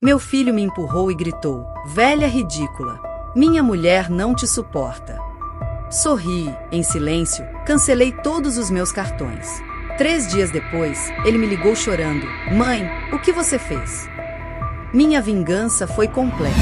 Meu filho me empurrou e gritou: velha ridícula! Minha mulher não te suporta. Sorri, em silêncio, cancelei todos os meus cartões. 3 dias depois, ele me ligou chorando: mãe, o que você fez? Minha vingança foi completa.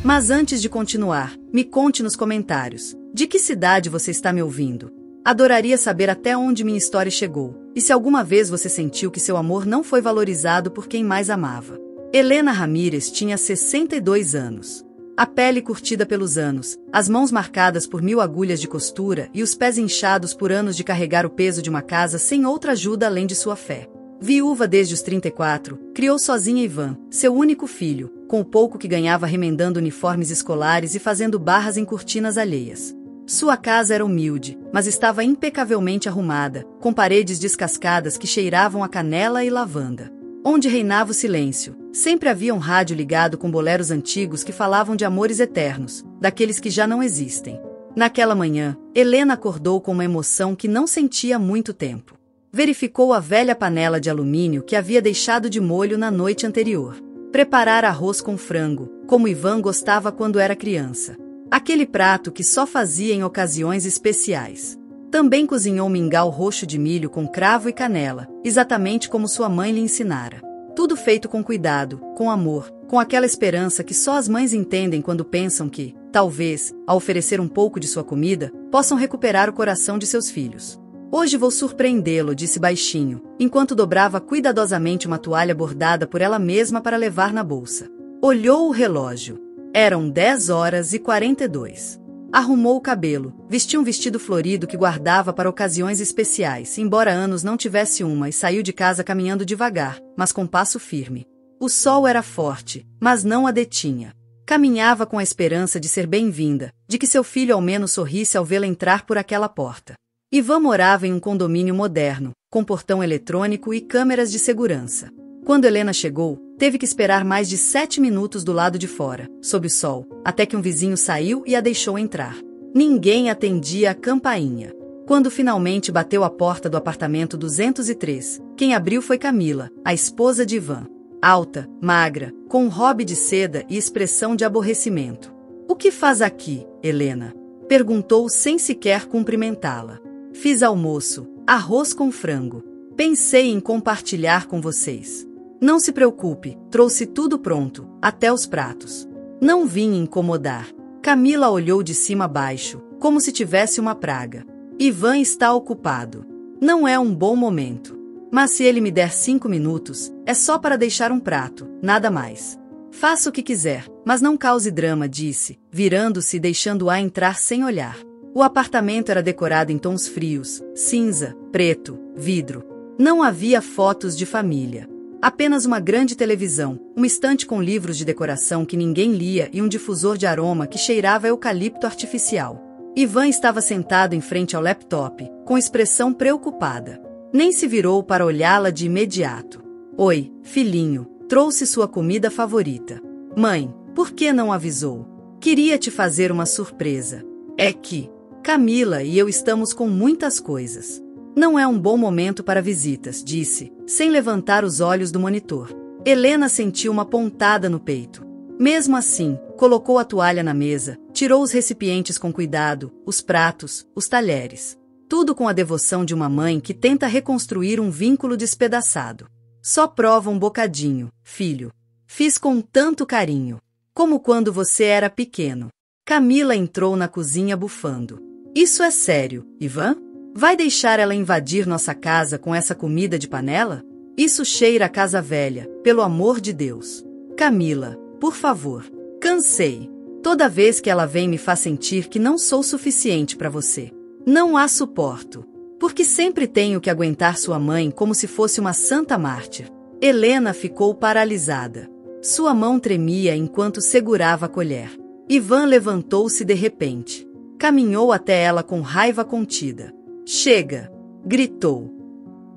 Mas antes de continuar, me conte nos comentários: de que cidade você está me ouvindo? Adoraria saber até onde minha história chegou, e se alguma vez você sentiu que seu amor não foi valorizado por quem mais amava. Helena Ramírez tinha 62 anos. A pele curtida pelos anos, as mãos marcadas por 1000 agulhas de costura e os pés inchados por anos de carregar o peso de uma casa sem outra ajuda além de sua fé. Viúva desde os 34, criou sozinha Ivan, seu único filho, com o pouco que ganhava remendando uniformes escolares e fazendo barras em cortinas alheias. Sua casa era humilde, mas estava impecavelmente arrumada, com paredes descascadas que cheiravam a canela e lavanda. Onde reinava o silêncio, sempre havia um rádio ligado com boleros antigos que falavam de amores eternos, daqueles que já não existem. Naquela manhã, Helena acordou com uma emoção que não sentia há muito tempo. Verificou a velha panela de alumínio que havia deixado de molho na noite anterior. Preparara arroz com frango, como Ivan gostava quando era criança. Aquele prato que só fazia em ocasiões especiais. Também cozinhou mingau roxo de milho com cravo e canela, exatamente como sua mãe lhe ensinara. Tudo feito com cuidado, com amor, com aquela esperança que só as mães entendem quando pensam que, talvez, ao oferecer um pouco de sua comida, possam recuperar o coração de seus filhos. Hoje vou surpreendê-lo, disse baixinho, enquanto dobrava cuidadosamente uma toalha bordada por ela mesma para levar na bolsa. Olhou o relógio. Eram 10h42. Arrumou o cabelo, vestiu um vestido florido que guardava para ocasiões especiais, embora há anos não tivesse uma, e saiu de casa caminhando devagar, mas com passo firme. O sol era forte, mas não a detinha. Caminhava com a esperança de ser bem-vinda, de que seu filho ao menos sorrisse ao vê-la entrar por aquela porta. Ivan morava em um condomínio moderno, com portão eletrônico e câmeras de segurança. Quando Helena chegou, teve que esperar mais de 7 minutos do lado de fora, sob o sol, até que um vizinho saiu e a deixou entrar. Ninguém atendia a campainha. Quando finalmente bateu à porta do apartamento 203, quem abriu foi Camila, a esposa de Ivan. Alta, magra, com um hobby de seda e expressão de aborrecimento. "O que faz aqui, Helena?" perguntou sem sequer cumprimentá-la. "Fiz almoço, arroz com frango. Pensei em compartilhar com vocês." "Não se preocupe, trouxe tudo pronto, até os pratos. Não vim incomodar." Camila olhou de cima a baixo, como se tivesse uma praga. "Ivan está ocupado. Não é um bom momento. Mas se ele me der 5 minutos, é só para deixar um prato, nada mais." "Faça o que quiser, mas não cause drama", disse, virando-se e deixando-a entrar sem olhar. O apartamento era decorado em tons frios, cinza, preto, vidro. Não havia fotos de família. Apenas uma grande televisão, uma estante com livros de decoração que ninguém lia e um difusor de aroma que cheirava a eucalipto artificial. Ivan estava sentado em frente ao laptop, com expressão preocupada. Nem se virou para olhá-la de imediato. "Oi, filhinho, trouxe sua comida favorita." "Mãe, por que não avisou? Queria te fazer uma surpresa. É que Camila e eu estamos com muitas coisas. Não é um bom momento para visitas", disse, sem levantar os olhos do monitor. Helena sentiu uma pontada no peito. Mesmo assim, colocou a toalha na mesa, tirou os recipientes com cuidado, os pratos, os talheres. Tudo com a devoção de uma mãe que tenta reconstruir um vínculo despedaçado. "Só prova um bocadinho, filho. Fiz com tanto carinho. Como quando você era pequeno." Camila entrou na cozinha bufando. "Isso é sério, Ivan? Vai deixar ela invadir nossa casa com essa comida de panela? Isso cheira a casa velha, pelo amor de Deus. Camila, por favor. Cansei. Toda vez que ela vem me faz sentir que não sou suficiente para você. Não a suporto. Porque sempre tenho que aguentar sua mãe como se fosse uma santa mártir." Helena ficou paralisada. Sua mão tremia enquanto segurava a colher. Ivan levantou-se de repente. Caminhou até ela com raiva contida. "Chega!" gritou.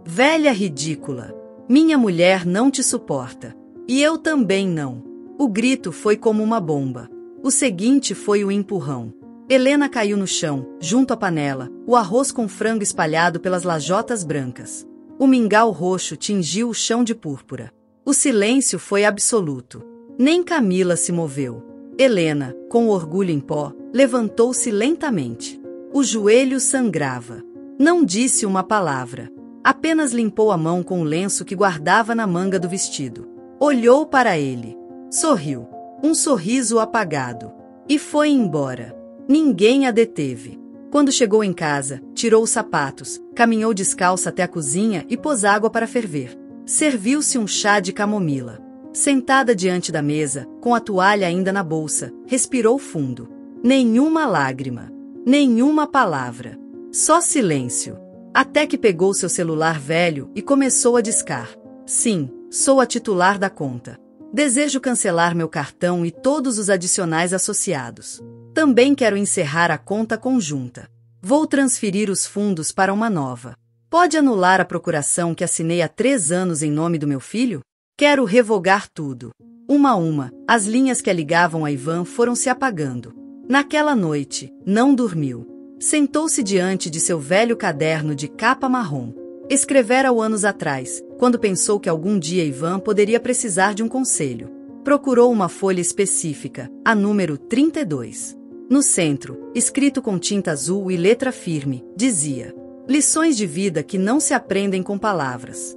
"Velha ridícula! Minha mulher não te suporta. E eu também não." O grito foi como uma bomba. O seguinte foi o empurrão. Helena caiu no chão, junto à panela, o arroz com frango espalhado pelas lajotas brancas. O mingau roxo tingiu o chão de púrpura. O silêncio foi absoluto. Nem Camila se moveu. Helena, com o orgulho em pó, levantou-se lentamente. O joelho sangrava. Não disse uma palavra. Apenas limpou a mão com o lenço que guardava na manga do vestido. Olhou para ele. Sorriu. Um sorriso apagado. E foi embora. Ninguém a deteve. Quando chegou em casa, tirou os sapatos, caminhou descalça até a cozinha e pôs água para ferver. Serviu-se um chá de camomila. Sentada diante da mesa, com a toalha ainda na bolsa, respirou fundo. Nenhuma lágrima. Nenhuma palavra. Só silêncio. Até que pegou seu celular velho e começou a discar. Sim, sou a titular da conta. Desejo cancelar meu cartão e todos os adicionais associados. Também quero encerrar a conta conjunta. Vou transferir os fundos para uma nova. Pode anular a procuração que assinei há 3 anos em nome do meu filho? Quero revogar tudo. Uma a uma, as linhas que a ligavam a Ivan foram se apagando. Naquela noite, não dormiu. Sentou-se diante de seu velho caderno de capa marrom. Escrevera-o anos atrás, quando pensou que algum dia Ivan poderia precisar de um conselho. Procurou uma folha específica, a número 32. No centro, escrito com tinta azul e letra firme, dizia: lições de vida que não se aprendem com palavras.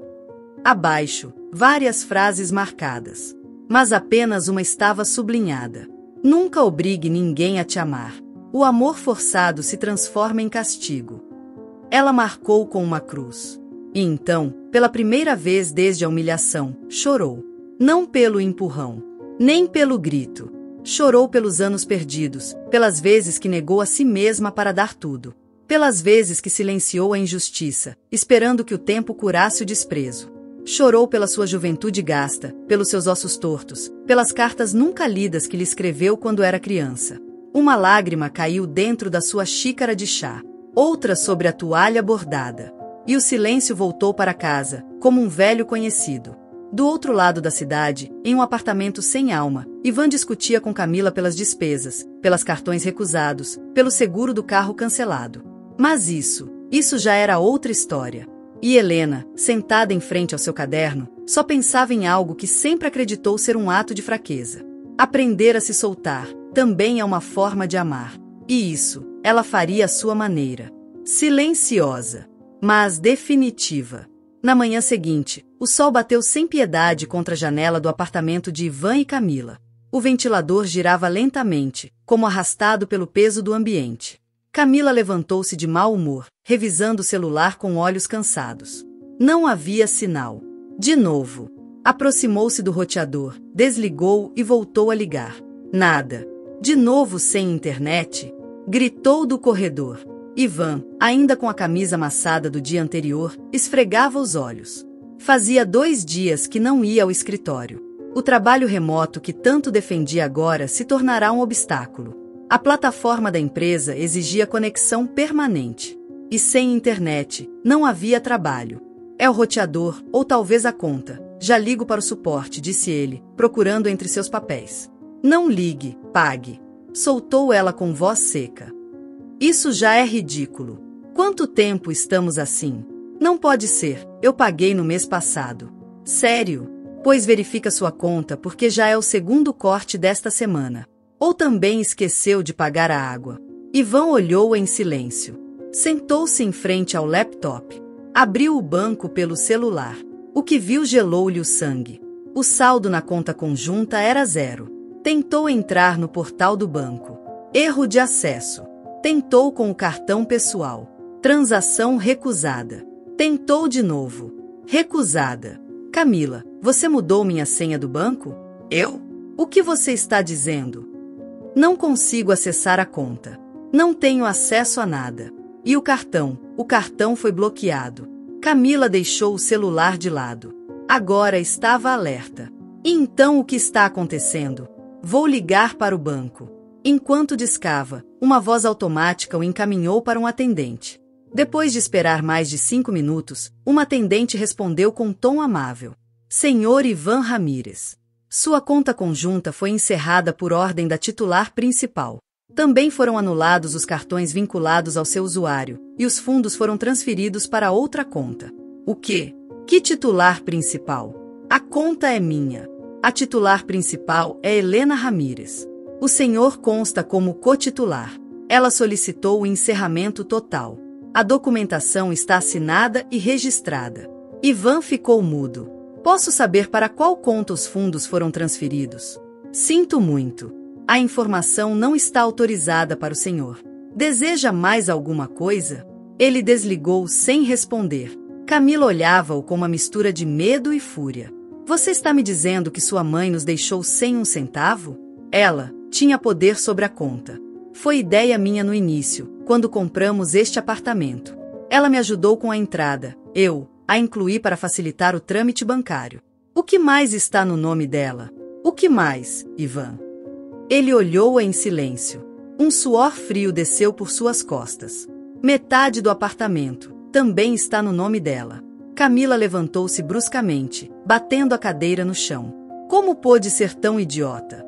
Abaixo, várias frases marcadas. Mas apenas uma estava sublinhada. Nunca obrigue ninguém a te amar. O amor forçado se transforma em castigo. Ela marcou com uma cruz. E então, pela primeira vez desde a humilhação, chorou. Não pelo empurrão, nem pelo grito. Chorou pelos anos perdidos, pelas vezes que negou a si mesma para dar tudo. Pelas vezes que silenciou a injustiça, esperando que o tempo curasse o desprezo. Chorou pela sua juventude gasta, pelos seus ossos tortos, pelas cartas nunca lidas que lhe escreveu quando era criança. Uma lágrima caiu dentro da sua xícara de chá, outra sobre a toalha bordada. E o silêncio voltou para casa, como um velho conhecido. Do outro lado da cidade, em um apartamento sem alma, Ivan discutia com Camila pelas despesas, pelos cartões recusados, pelo seguro do carro cancelado. Mas isso já era outra história. E Helena, sentada em frente ao seu caderno, só pensava em algo que sempre acreditou ser um ato de fraqueza. Aprender a se soltar também é uma forma de amar. E isso, ela faria à sua maneira. Silenciosa, mas definitiva. Na manhã seguinte, o sol bateu sem piedade contra a janela do apartamento de Ivan e Camila. O ventilador girava lentamente, como arrastado pelo peso do ambiente. Camila levantou-se de mau humor, revisando o celular com olhos cansados. Não havia sinal. De novo. Aproximou-se do roteador, desligou e voltou a ligar. Nada. De novo sem internet? Gritou do corredor. Ivan, ainda com a camisa amassada do dia anterior, esfregava os olhos. Fazia 2 dias que não ia ao escritório. O trabalho remoto que tanto defendia agora se tornará um obstáculo. A plataforma da empresa exigia conexão permanente. E sem internet, não havia trabalho. É o roteador, ou talvez a conta. Já ligo para o suporte, disse ele, procurando entre seus papéis. Não ligue, pague. Soltou ela com voz seca. Isso já é ridículo. Quanto tempo estamos assim? Não pode ser, eu paguei no mês passado. Sério? Pois verifica sua conta porque já é o 2º corte desta semana. Ou também esqueceu de pagar a água. Ivan olhou em silêncio. Sentou-se em frente ao laptop. Abriu o banco pelo celular. O que viu gelou-lhe o sangue. O saldo na conta conjunta era 0. Tentou entrar no portal do banco. Erro de acesso. Tentou com o cartão pessoal. Transação recusada. Tentou de novo. Recusada. Camila, você mudou minha senha do banco? Eu? O que você está dizendo? Não consigo acessar a conta. Não tenho acesso a nada. E o cartão? O cartão foi bloqueado. Camila deixou o celular de lado. Agora estava alerta. E então o que está acontecendo? Vou ligar para o banco. Enquanto discava, uma voz automática o encaminhou para um atendente. Depois de esperar mais de 5 minutos, uma atendente respondeu com um tom amável. Senhor Ivan Ramírez. Sua conta conjunta foi encerrada por ordem da titular principal. Também foram anulados os cartões vinculados ao seu usuário, e os fundos foram transferidos para outra conta. O quê? Que titular principal? A conta é minha. A titular principal é Helena Ramírez. O senhor consta como cotitular. Ela solicitou o encerramento total. A documentação está assinada e registrada. Ivan ficou mudo. Posso saber para qual conta os fundos foram transferidos? Sinto muito. A informação não está autorizada para o senhor. Deseja mais alguma coisa? Ele desligou sem responder. Camila olhava-o com uma mistura de medo e fúria. Você está me dizendo que sua mãe nos deixou sem um centavo? Ela tinha poder sobre a conta. Foi ideia minha no início, quando compramos este apartamento. Ela me ajudou com a entrada, eu a incluí para facilitar o trâmite bancário. O que mais está no nome dela? O que mais, Ivan? Ele olhou-a em silêncio. Um suor frio desceu por suas costas. Metade do apartamento também está no nome dela. Camila levantou-se bruscamente, batendo a cadeira no chão. Como pôde ser tão idiota?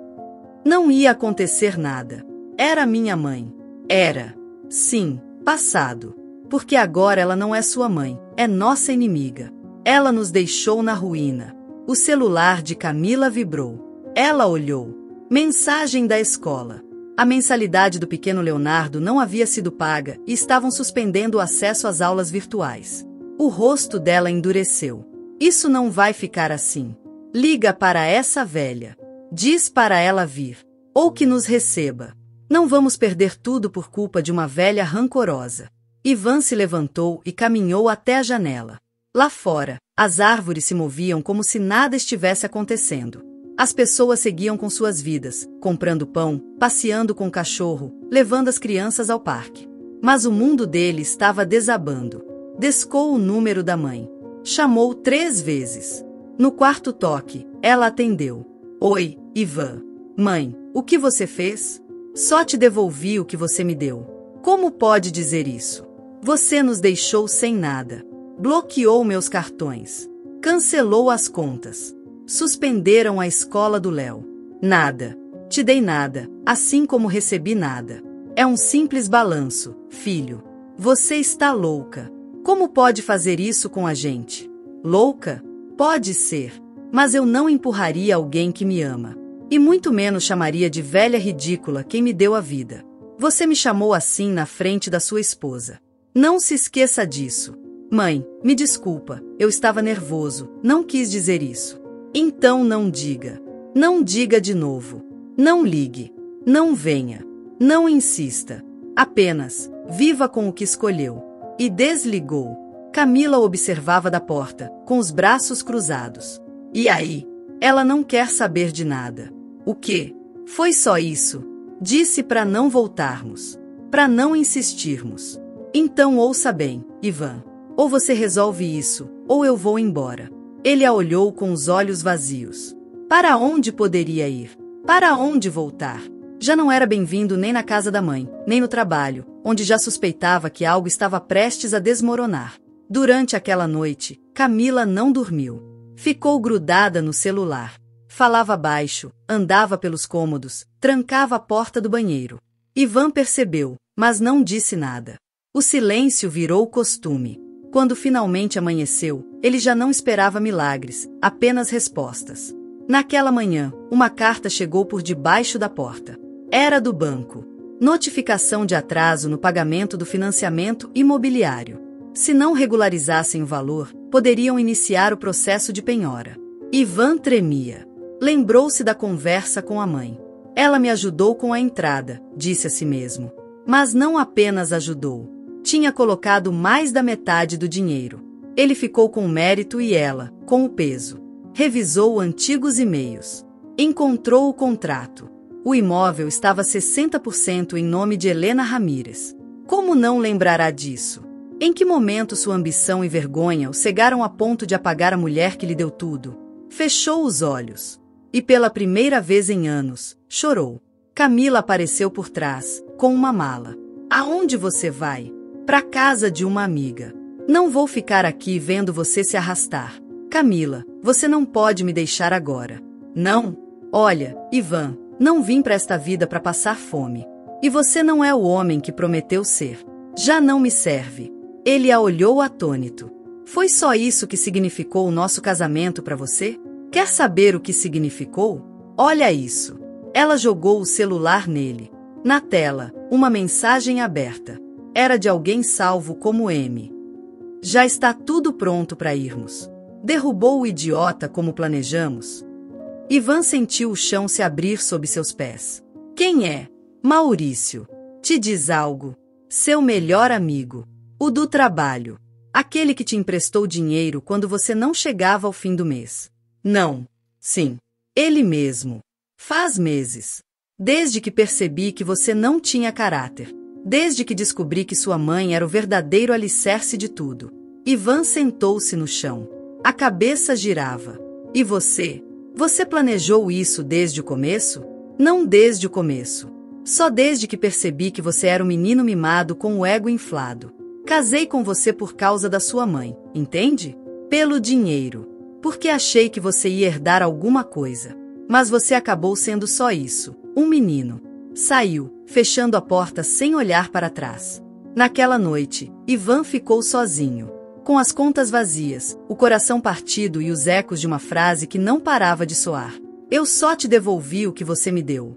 Não ia acontecer nada. Era minha mãe. Era. Sim, passado. Porque agora ela não é sua mãe, é nossa inimiga. Ela nos deixou na ruína. O celular de Camila vibrou. Ela olhou. Mensagem da escola. A mensalidade do pequeno Leonardo não havia sido paga e estavam suspendendo o acesso às aulas virtuais. O rosto dela endureceu. Isso não vai ficar assim. Liga para essa velha. Diz para ela vir. Ou que nos receba. Não vamos perder tudo por culpa de uma velha rancorosa. Ivan se levantou e caminhou até a janela. Lá fora, as árvores se moviam como se nada estivesse acontecendo. As pessoas seguiam com suas vidas, comprando pão, passeando com o cachorro, levando as crianças ao parque. Mas o mundo dele estava desabando. Descou o número da mãe. Chamou 3 vezes. No quarto toque, ela atendeu. Oi, Ivan. Mãe, o que você fez? Só te devolvi o que você me deu. Como pode dizer isso? Você nos deixou sem nada. Bloqueou meus cartões. Cancelou as contas. Suspenderam a escola do Léo. Nada. Te dei nada, assim como recebi nada. É um simples balanço, filho. Você está louca. Como pode fazer isso com a gente? Louca? Pode ser. Mas eu não empurraria alguém que me ama. E muito menos chamaria de velha ridícula quem me deu a vida. Você me chamou assim na frente da sua esposa. Não se esqueça disso. Mãe, me desculpa, eu estava nervoso, não quis dizer isso. Então não diga. Não diga de novo. Não ligue. Não venha. Não insista. Apenas, viva com o que escolheu. E desligou. Camila observava da porta, com os braços cruzados. E aí? Ela não quer saber de nada. O quê? Foi só isso. Disse para não voltarmos. Para não insistirmos. Então ouça bem, Ivan. Ou você resolve isso, ou eu vou embora. Ele a olhou com os olhos vazios. Para onde poderia ir? Para onde voltar? Já não era bem-vindo nem na casa da mãe, nem no trabalho, onde já suspeitava que algo estava prestes a desmoronar. Durante aquela noite, Camila não dormiu. Ficou grudada no celular. Falava baixo, andava pelos cômodos, trancava a porta do banheiro. Ivan percebeu, mas não disse nada. O silêncio virou costume. Quando finalmente amanheceu, ele já não esperava milagres, apenas respostas. Naquela manhã, uma carta chegou por debaixo da porta. Era do banco. Notificação de atraso no pagamento do financiamento imobiliário. Se não regularizassem o valor, poderiam iniciar o processo de penhora. Ivan tremia. Lembrou-se da conversa com a mãe. Ela me ajudou com a entrada, disse a si mesmo. Mas não apenas ajudou. Tinha colocado mais da metade do dinheiro. Ele ficou com o mérito e ela, com o peso. Revisou antigos e-mails. Encontrou o contrato. O imóvel estava 60% em nome de Helena Ramírez. Como não lembrará disso? Em que momento sua ambição e vergonha o cegaram a ponto de apagar a mulher que lhe deu tudo? Fechou os olhos. E pela primeira vez em anos, chorou. Camila apareceu por trás, com uma mala. Aonde você vai? Pra casa de uma amiga. Não vou ficar aqui vendo você se arrastar. Camila, você não pode me deixar agora. Não? Olha, Ivan, não vim pra esta vida pra passar fome. E você não é o homem que prometeu ser. Já não me serve. Ele a olhou atônito. Foi só isso que significou o nosso casamento pra você? Quer saber o que significou? Olha isso. Ela jogou o celular nele. Na tela, uma mensagem aberta. Era de alguém salvo como M. Já está tudo pronto para irmos. Derrubou o idiota como planejamos? Ivan sentiu o chão se abrir sob seus pés. Quem é? Maurício. Te diz algo. Seu melhor amigo. O do trabalho. Aquele que te emprestou dinheiro quando você não chegava ao fim do mês. Não. Sim. Ele mesmo. Faz meses. Desde que percebi que você não tinha caráter. Desde que descobri que sua mãe era o verdadeiro alicerce de tudo. Ivan sentou-se no chão. A cabeça girava. E você? Você planejou isso desde o começo? Não desde o começo. Só desde que percebi que você era um menino mimado com o ego inflado. Casei com você por causa da sua mãe, entende? Pelo dinheiro. Porque achei que você ia herdar alguma coisa. Mas você acabou sendo só isso, um menino. Saiu, fechando a porta sem olhar para trás. Naquela noite, Ivan ficou sozinho. Com as contas vazias, o coração partido e os ecos de uma frase que não parava de soar. Eu só te devolvi o que você me deu.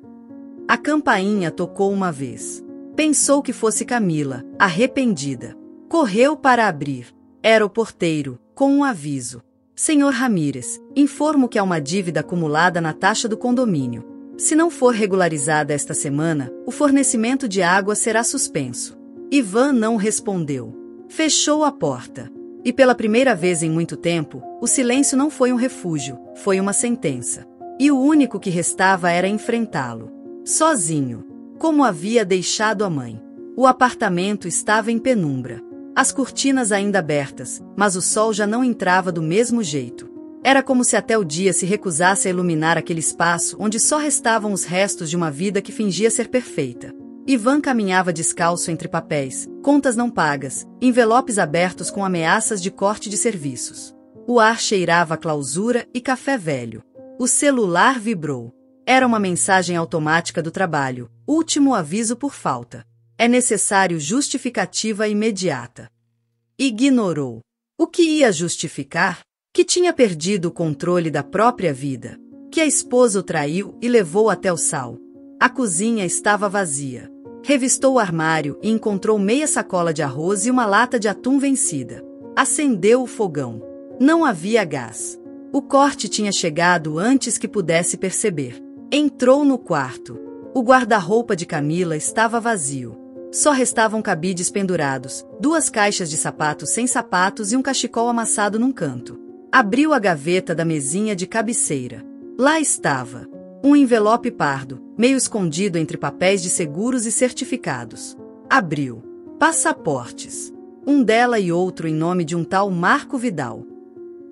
A campainha tocou uma vez. Pensou que fosse Camila, arrependida. Correu para abrir. Era o porteiro, com um aviso. Senhor Ramírez, informo que há uma dívida acumulada na taxa do condomínio. Se não for regularizada esta semana, o fornecimento de água será suspenso. Ivan não respondeu. Fechou a porta. E pela primeira vez em muito tempo, o silêncio não foi um refúgio, foi uma sentença. E o único que restava era enfrentá-lo. Sozinho. Como havia deixado a mãe. O apartamento estava em penumbra. As cortinas ainda abertas, mas o sol já não entrava do mesmo jeito. Era como se até o dia se recusasse a iluminar aquele espaço onde só restavam os restos de uma vida que fingia ser perfeita. Ivan caminhava descalço entre papéis, contas não pagas, envelopes abertos com ameaças de corte de serviços. O ar cheirava a clausura e café velho. O celular vibrou. Era uma mensagem automática do trabalho, último aviso por falta. É necessário justificativa imediata. Ignorou. O que ia justificar? Que tinha perdido o controle da própria vida. Que a esposa o traiu e levou até o sal. A cozinha estava vazia. Revistou o armário e encontrou meia sacola de arroz e uma lata de atum vencida. Acendeu o fogão. Não havia gás. O corte tinha chegado antes que pudesse perceber. Entrou no quarto. O guarda-roupa de Camila estava vazio. Só restavam cabides pendurados, 2 caixas de sapatos sem sapatos e um cachecol amassado num canto. Abriu a gaveta da mesinha de cabeceira. Lá estava. Um envelope pardo, meio escondido entre papéis de seguros e certificados. Abriu. Passaportes. Um dela e outro em nome de um tal Marco Vidal.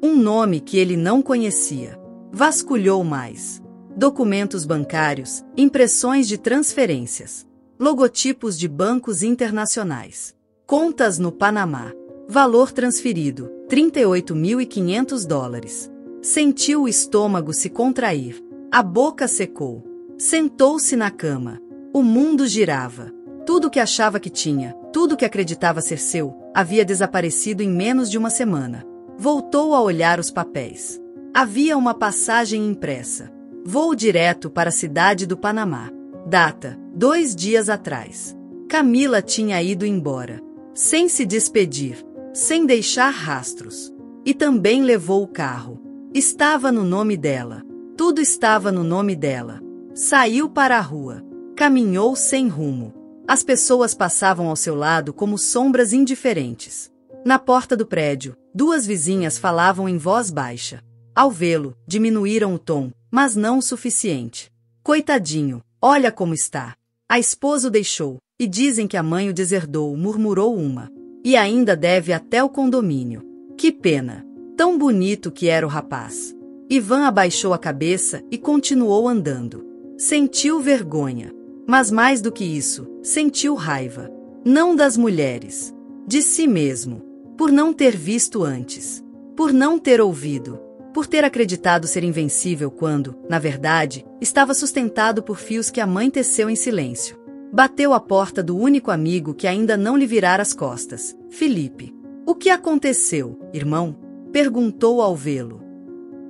Um nome que ele não conhecia. Vasculhou mais. Documentos bancários, impressões de transferências. Logotipos de bancos internacionais. Contas no Panamá. Valor transferido, $38.500. Sentiu o estômago se contrair. A boca secou. Sentou-se na cama. O mundo girava. Tudo que achava que tinha, tudo que acreditava ser seu, havia desaparecido em menos de uma semana. Voltou a olhar os papéis. Havia uma passagem impressa. Voo direto para a cidade do Panamá. Data, 2 dias atrás. Camila tinha ido embora. Sem se despedir. Sem deixar rastros. E também levou o carro. Estava no nome dela. Tudo estava no nome dela. Saiu para a rua. Caminhou sem rumo. As pessoas passavam ao seu lado como sombras indiferentes. Na porta do prédio, 2 vizinhas falavam em voz baixa. Ao vê-lo, diminuíram o tom, mas não o suficiente. Coitadinho, olha como está. A esposa o deixou, e dizem que a mãe o deserdou, murmurou uma. E ainda deve até o condomínio. Que pena. Tão bonito que era o rapaz. Ivan abaixou a cabeça e continuou andando. Sentiu vergonha. Mas mais do que isso, sentiu raiva. Não das mulheres. De si mesmo. Por não ter visto antes. Por não ter ouvido. Por ter acreditado ser invencível quando, na verdade, estava sustentado por fios que a mãe teceu em silêncio. Bateu à porta do único amigo que ainda não lhe virara as costas, Felipe. O que aconteceu, irmão? Perguntou ao vê-lo.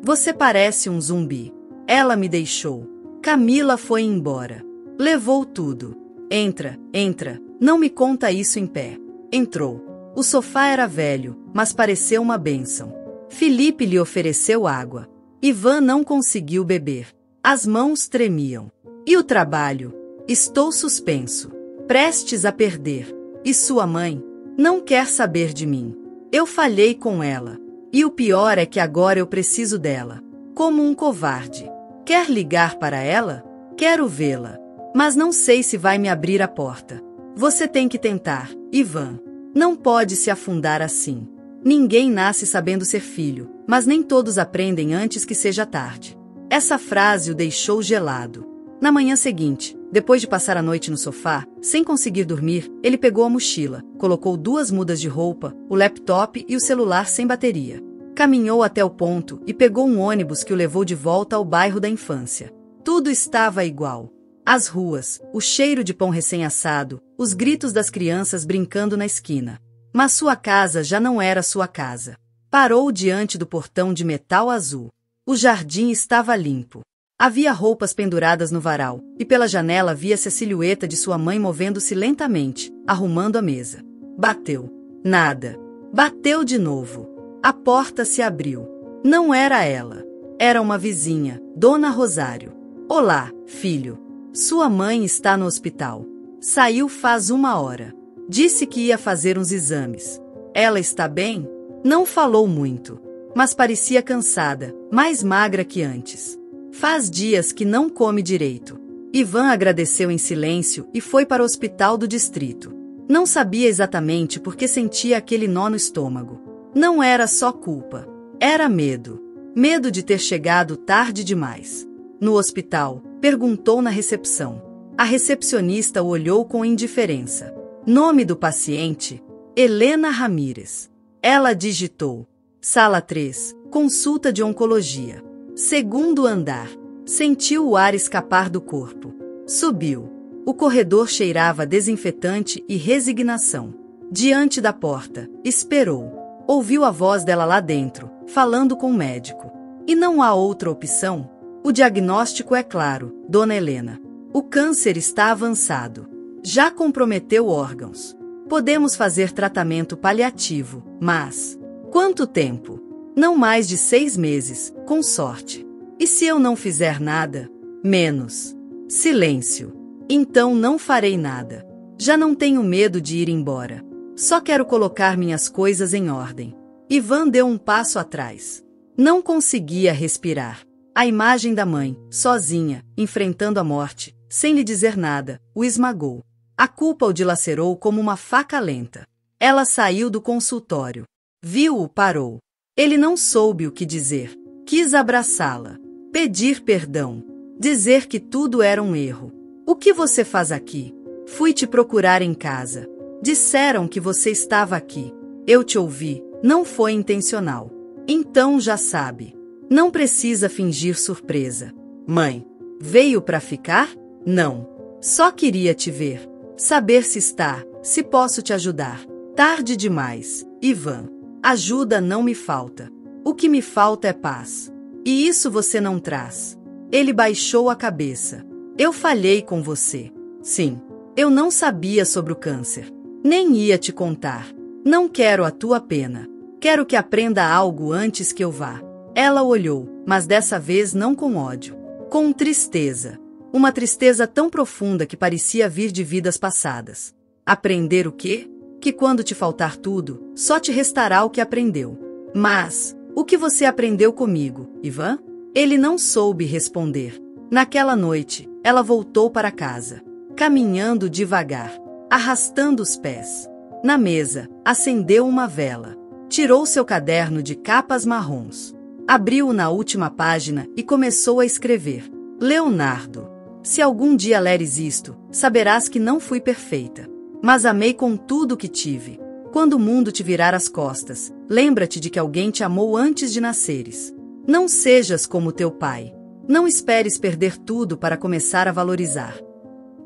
Você parece um zumbi. Ela me deixou. Camila foi embora. Levou tudo. Entra, entra. Não me conta isso em pé. Entrou. O sofá era velho, mas pareceu uma bênção. Felipe lhe ofereceu água. Ivan não conseguiu beber. As mãos tremiam. E o trabalho? Estou suspenso. Prestes a perder. E sua mãe? Não quer saber de mim. Eu falhei com ela. E o pior é que agora eu preciso dela. Como um covarde. Quer ligar para ela? Quero vê-la. Mas não sei se vai me abrir a porta. Você tem que tentar, Ivan. Não pode se afundar assim. Ninguém nasce sabendo ser filho, mas nem todos aprendem antes que seja tarde. Essa frase o deixou gelado. Na manhã seguinte, depois de passar a noite no sofá, sem conseguir dormir, ele pegou a mochila, colocou 2 mudas de roupa, o laptop e o celular sem bateria. Caminhou até o ponto e pegou um ônibus que o levou de volta ao bairro da infância. Tudo estava igual. As ruas, o cheiro de pão recém-assado, os gritos das crianças brincando na esquina. Mas sua casa já não era sua casa. Parou diante do portão de metal azul. O jardim estava limpo. Havia roupas penduradas no varal, e pela janela via-se a silhueta de sua mãe movendo-se lentamente, arrumando a mesa. Bateu. Nada. Bateu de novo. A porta se abriu. Não era ela. Era uma vizinha, Dona Rosário. Olá, filho. Sua mãe está no hospital. Saiu faz 1 hora. Disse que ia fazer uns exames. Ela está bem? Não falou muito, mas parecia cansada, mais magra que antes. Faz dias que não come direito. Ivan agradeceu em silêncio e foi para o hospital do distrito. Não sabia exatamente por que sentia aquele nó no estômago. Não era só culpa. Era medo. Medo de ter chegado tarde demais. No hospital, perguntou na recepção. A recepcionista o olhou com indiferença. Nome do paciente? Helena Ramírez. Ela digitou. Sala 3, consulta de oncologia. 2º andar. Sentiu o ar escapar do corpo. Subiu. O corredor cheirava desinfetante e resignação. Diante da porta, esperou. Ouviu a voz dela lá dentro, falando com o médico. E não há outra opção? O diagnóstico é claro, Dona Helena. O câncer está avançado. Já comprometeu órgãos. Podemos fazer tratamento paliativo, mas... Quanto tempo? Não mais de 6 meses, com sorte. E se eu não fizer nada? Menos. Silêncio. Então não farei nada. Já não tenho medo de ir embora. Só quero colocar minhas coisas em ordem. Ivan deu um passo atrás. Não conseguia respirar. A imagem da mãe, sozinha, enfrentando a morte, sem lhe dizer nada, o esmagou. A culpa o dilacerou como uma faca lenta. Ela saiu do consultório. Viu-o, parou. Ele não soube o que dizer. Quis abraçá-la. Pedir perdão. Dizer que tudo era um erro. O que você faz aqui? Fui te procurar em casa. Disseram que você estava aqui. Eu te ouvi. Não foi intencional. Então já sabe. Não precisa fingir surpresa. Mãe, veio para ficar? Não. Só queria te ver. Saber se está, se posso te ajudar. Tarde demais, Ivan. Ajuda não me falta. O que me falta é paz. E isso você não traz. Ele baixou a cabeça. Eu falhei com você. Sim. Eu não sabia sobre o câncer. Nem ia te contar. Não quero a tua pena. Quero que aprenda algo antes que eu vá. Ela olhou, mas dessa vez não com ódio. Com tristeza. Uma tristeza tão profunda que parecia vir de vidas passadas. Aprender o quê? Que quando te faltar tudo, só te restará o que aprendeu. Mas, o que você aprendeu comigo, Ivan? Ele não soube responder. Naquela noite, ela voltou para casa. Caminhando devagar. Arrastando os pés. Na mesa, acendeu uma vela. Tirou seu caderno de capas marrons. Abriu-o na última página e começou a escrever. Leonardo, se algum dia leres isto, saberás que não fui perfeita. Mas amei com tudo o que tive. Quando o mundo te virar as costas, lembra-te de que alguém te amou antes de nasceres. Não sejas como teu pai. Não esperes perder tudo para começar a valorizar.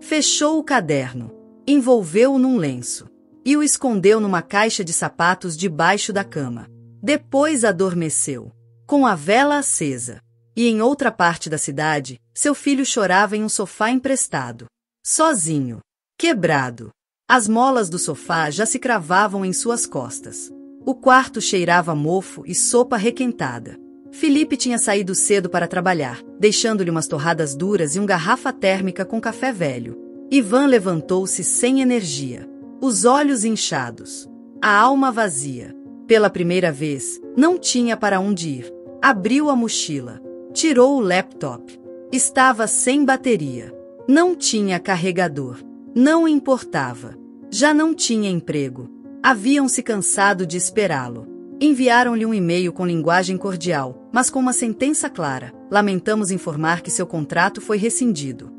Fechou o caderno. Envolveu-o num lenço. E o escondeu numa caixa de sapatos debaixo da cama. Depois adormeceu. com a vela acesa. E em outra parte da cidade, seu filho chorava em um sofá emprestado. Sozinho. Quebrado. As molas do sofá já se cravavam em suas costas. O quarto cheirava a mofo e sopa requentada. Felipe tinha saído cedo para trabalhar, deixando-lhe umas torradas duras e uma garrafa térmica com café velho. Ivan levantou-se sem energia. Os olhos inchados. A alma vazia. Pela primeira vez, não tinha para onde ir. Abriu a mochila. Tirou o laptop. Estava sem bateria. Não tinha carregador. Não importava. Já não tinha emprego. Haviam se cansado de esperá-lo. Enviaram-lhe um e-mail com linguagem cordial, mas com uma sentença clara. Lamentamos informar que seu contrato foi rescindido.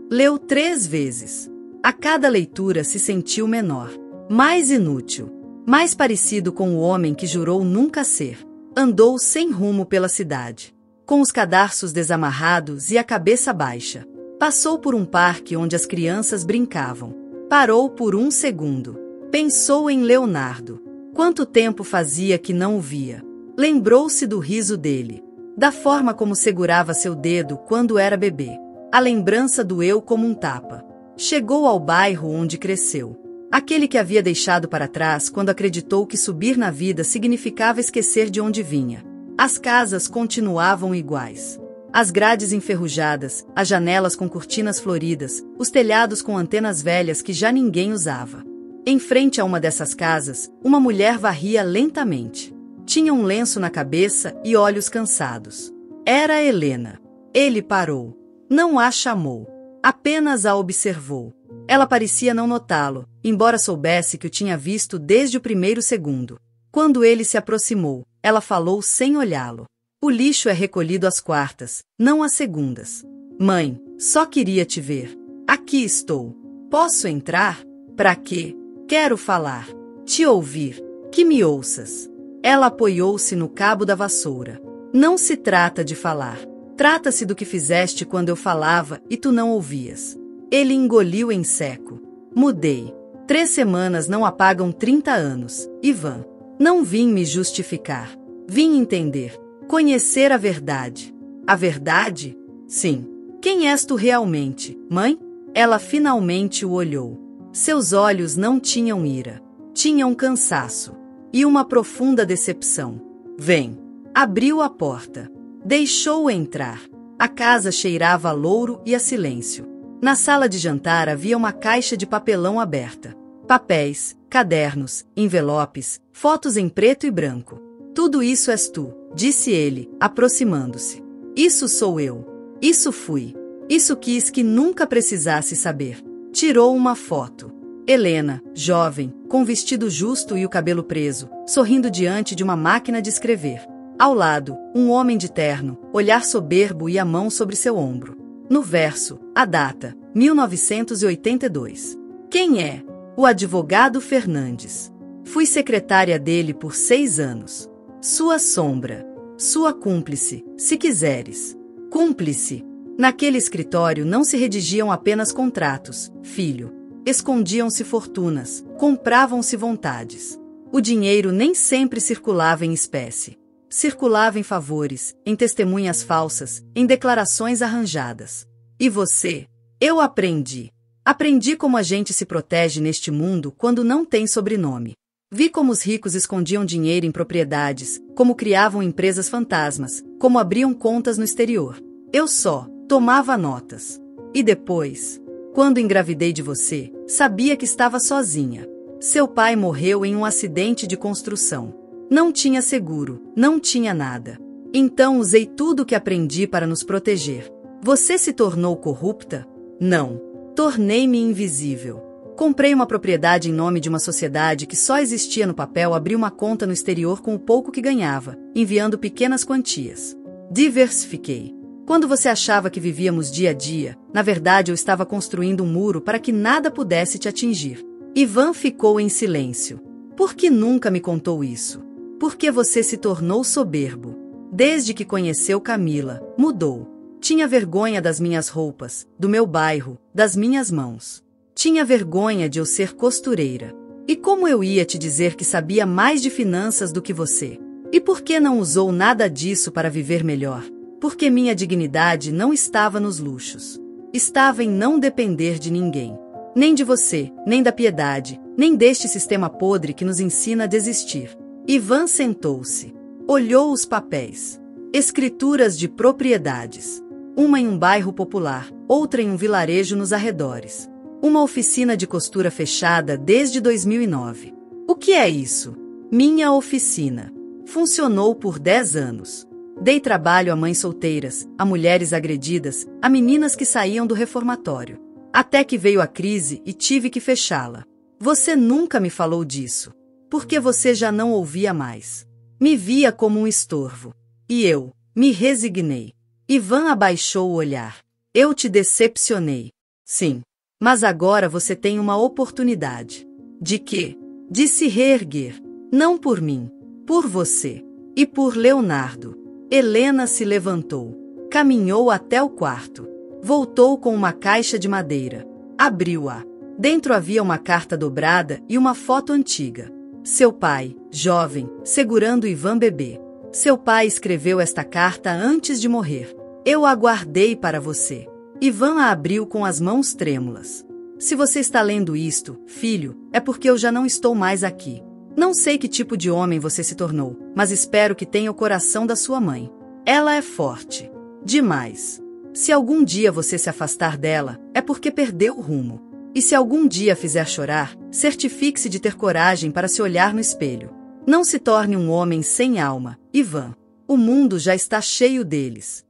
Leu 3 vezes. A cada leitura se sentiu menor, mais inútil, mais parecido com o homem que jurou nunca ser. Andou sem rumo pela cidade, com os cadarços desamarrados e a cabeça baixa. Passou por um parque onde as crianças brincavam. Parou por um segundo. Pensou em Leonardo. Quanto tempo fazia que não o via? Lembrou-se do riso dele, da forma como segurava seu dedo quando era bebê. A lembrança doeu como um tapa. Chegou ao bairro onde cresceu. Aquele que havia deixado para trás quando acreditou que subir na vida significava esquecer de onde vinha. As casas continuavam iguais. As grades enferrujadas, as janelas com cortinas floridas, os telhados com antenas velhas que já ninguém usava. Em frente a uma dessas casas, uma mulher varria lentamente. Tinha um lenço na cabeça e olhos cansados. Era Helena. Ele parou. Não a chamou. Apenas a observou. Ela parecia não notá-lo, embora soubesse que o tinha visto desde o primeiro segundo. Quando ele se aproximou, ela falou sem olhá-lo. O lixo é recolhido às quartas, não às segundas. Mãe, só queria te ver. Aqui estou. Posso entrar? Pra quê? Quero falar. Te ouvir. Que me ouças. Ela apoiou-se no cabo da vassoura. Não se trata de falar. Trata-se do que fizeste quando eu falava e tu não ouvias. Ele engoliu em seco. Mudei. 3 semanas não apagam 30 anos, Ivan. Não vim me justificar. Vim entender. Conhecer a verdade. A verdade? Sim. Quem és tu realmente, mãe? Ela finalmente o olhou. Seus olhos não tinham ira. Tinham cansaço. E uma profunda decepção. Vem. Abriu a porta. Deixou-o entrar. A casa cheirava a louro e a silêncio. Na sala de jantar havia uma caixa de papelão aberta. Papéis, cadernos, envelopes, fotos em preto e branco. Tudo isso és tu, disse ele, aproximando-se. Isso sou eu. Isso fui. Isso quis que nunca precisasse saber. Tirou uma foto. Helena, jovem, com vestido justo e o cabelo preso, sorrindo diante de uma máquina de escrever. Ao lado, um homem de terno, olhar soberbo e a mão sobre seu ombro. No verso, a data, 1982. Quem é? O advogado Fernandes. Fui secretária dele por 6 anos. Sua sombra. Sua cúmplice, se quiseres. Cúmplice. Naquele escritório não se redigiam apenas contratos, filho. Escondiam-se fortunas, compravam-se vontades. O dinheiro nem sempre circulava em espécie. Circulava em favores, em testemunhas falsas, em declarações arranjadas. E você? Eu aprendi. Aprendi como a gente se protege neste mundo quando não tem sobrenome. Vi como os ricos escondiam dinheiro em propriedades, como criavam empresas fantasmas, como abriam contas no exterior. Eu só tomava notas. E depois, quando engravidei de você, sabia que estava sozinha. Seu pai morreu em um acidente de construção. Não tinha seguro, não tinha nada. Então usei tudo o que aprendi para nos proteger. Você se tornou corrupta? Não. Tornei-me invisível. Comprei uma propriedade em nome de uma sociedade que só existia no papel, abri uma conta no exterior com o pouco que ganhava, enviando pequenas quantias. Diversifiquei. Quando você achava que vivíamos dia a dia, na verdade eu estava construindo um muro para que nada pudesse te atingir. Ivan ficou em silêncio. Por que nunca me contou isso? Por que você se tornou soberbo? Desde que conheceu Camila, mudou. Tinha vergonha das minhas roupas, do meu bairro, das minhas mãos. Tinha vergonha de eu ser costureira. E como eu ia te dizer que sabia mais de finanças do que você? E por que não usou nada disso para viver melhor? Porque minha dignidade não estava nos luxos. Estava em não depender de ninguém. Nem de você, nem da piedade, nem deste sistema podre que nos ensina a desistir. Ivan sentou-se. Olhou os papéis. Escrituras de propriedades. Uma em um bairro popular, outra em um vilarejo nos arredores. Uma oficina de costura fechada desde 2009. O que é isso? Minha oficina. Funcionou por 10 anos. Dei trabalho a mães solteiras, a mulheres agredidas, a meninas que saíam do reformatório. Até que veio a crise e tive que fechá-la. Você nunca me falou disso. Porque você já não ouvia mais. Me via como um estorvo. E eu me resignei. Ivan abaixou o olhar. Eu te decepcionei. Sim. Mas agora você tem uma oportunidade. De quê? De se reerguer. Não por mim. Por você. E por Leonardo. Helena se levantou. Caminhou até o quarto. Voltou com uma caixa de madeira. Abriu-a. Dentro havia uma carta dobrada e uma foto antiga. Seu pai, jovem, segurando Ivan bebê. Seu pai escreveu esta carta antes de morrer. Eu a guardei para você. Ivan a abriu com as mãos trêmulas. Se você está lendo isto, filho, é porque eu já não estou mais aqui. Não sei que tipo de homem você se tornou, mas espero que tenha o coração da sua mãe. Ela é forte. Demais. Se algum dia você se afastar dela, é porque perdeu o rumo. E se algum dia fizer chorar, certifique-se de ter coragem para se olhar no espelho. Não se torne um homem sem alma, Ivan. O mundo já está cheio deles.